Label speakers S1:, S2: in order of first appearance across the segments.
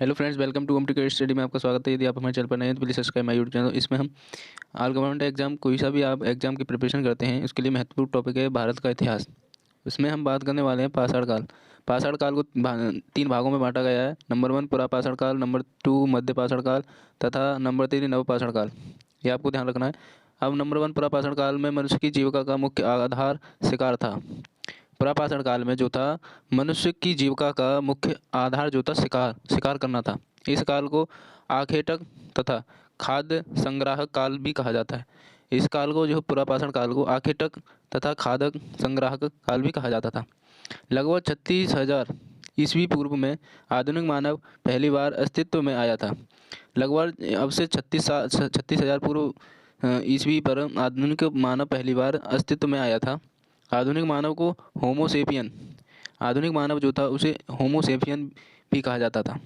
S1: Hello friends, welcome to complicated study में आपका स्वागत है। यदि आप हमारे चैनल पर नए हैं तो please subscribe my YouTube channel. इसमें हम ऑल गवर्नमेंट एग्जाम, कोई सा भी आप एग्जाम की प्रिपरेशन करते हैं, उसके लिए महत्वपूर्ण टॉपिक है भारत का इतिहास। इसमें हम बात करने वाले हैं पाषाण काल। पाषाण काल को तीन भागों में बांटा गया है। नंबर 1 पुरा पाषाण काल, नंबर 2 मध्य पाषाण काल तथा नंबर 3 नव पाषाण काल। ये आपको ध्यान रखना है। अब नंबर 1 पुरा पाषाण काल में मनुष्य की जीविका का मुख्य आधार शिकार था। पुरापाषाण काल में जो था, मनुष्य की जीविका का मुख्य आधार जो था शिकार शिकार करना था। इस काल को आखेटक तथा खाद्य संग्राहक काल भी कहा जाता है। इस काल को जो पुरापाषाण काल को आखेटक तथा खादक संग्राहक काल भी कहा जाता था। लगभग 36,000 ईस्वी पूर्व में आधुनिक मानव पहली बार अस्तित्व में आया था। लगभग अब से 36,000 पूर्व ईस्वी पर आधुनिक मानव पहली बार अस्तित्व में आया था। आधुनिक मानव को होमोसेपियन, आधुनिक मानव जो था उसे होमोसेपियन भी कहा जाता था।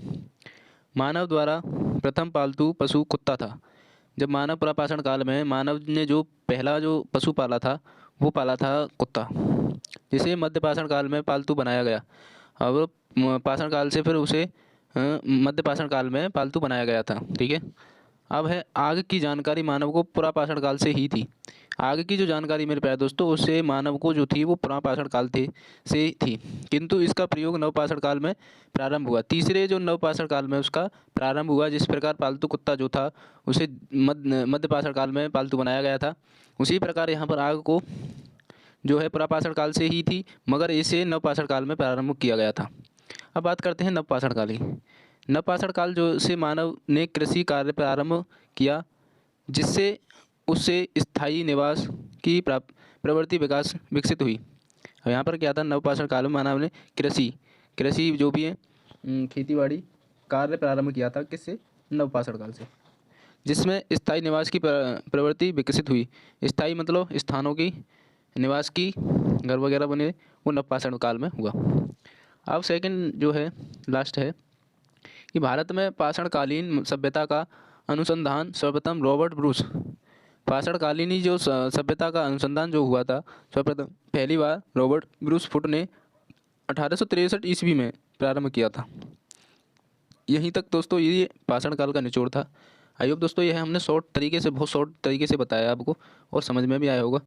S1: मानव द्वारा प्रथम पालतू पशु कुत्ता था। जब मानव पुरापाषाण काल में मानव ने जो पहला जो पशु पाला था, वो पाला था कुत्ता, जिसे मध्य पाषाण काल में पालतू बनाया गया। अब पाषाण काल से फिर उसे मध्य पाषाण काल में पालतू बनाया गया था। ठीक है। अब है आग की जानकारी मानव को पुरापाषाण काल से ही थी। आग की जो जानकारी मेरे प्यारे दोस्तों, उससे मानव को जो थी वो पुरापाषाण काल से थी, किंतु इसका प्रयोग नवपाषाण काल में प्रारंभ हुआ। तीसरे जो नवपाषाण काल में उसका प्रारंभ हुआ। जिस प्रकार पालतू कुत्ता जो था उसे मध्य पाषाण काल में पालतू बनाया गया था, उसी प्रकार यहाँ पर आग को जो है पुरापाषाण काल से ही थी, मगर इसे नवपाषाण काल में प्रारंभ किया गया था। अब बात करते हैं नवपाषाण काल की। नवपाषाण काल जो से मानव ने कृषि कार्य प्रारंभ किया, जिससे उससे स्थायी निवास की प्रवृत्ति विकसित हुई। अब यहाँ पर क्या था, नवपाषाण काल में मानव ने कृषि कृषि जो भी है खेतीबाड़ी कार्य प्रारंभ किया था। किससे? नवपाषाण काल से, जिसमें स्थायी निवास की प्रवृत्ति विकसित हुई। स्थायी मतलब स्थानों की, निवास की, घर वगैरह बने, वो नवपाषाण काल में हुआ। अब सेकंड जो है, लास्ट है कि भारत में पाषाणकालीन सभ्यता का अनुसंधान सर्वप्रथम रॉबर्ट ब्रूस, पाषाणकालीन जो सभ्यता का अनुसंधान जो हुआ था सर्वप्रथम पहली बार रॉबर्ट ब्रूस फुट ने 1863 ईस्वी में प्रारंभ किया था। यहीं तक दोस्तों ये पाषाण काल का निचोड़ था। आई होप दोस्तों यह हमने शॉर्ट तरीके से, बहुत शॉर्ट तरीके से बताया आपको और समझ में भी आया होगा।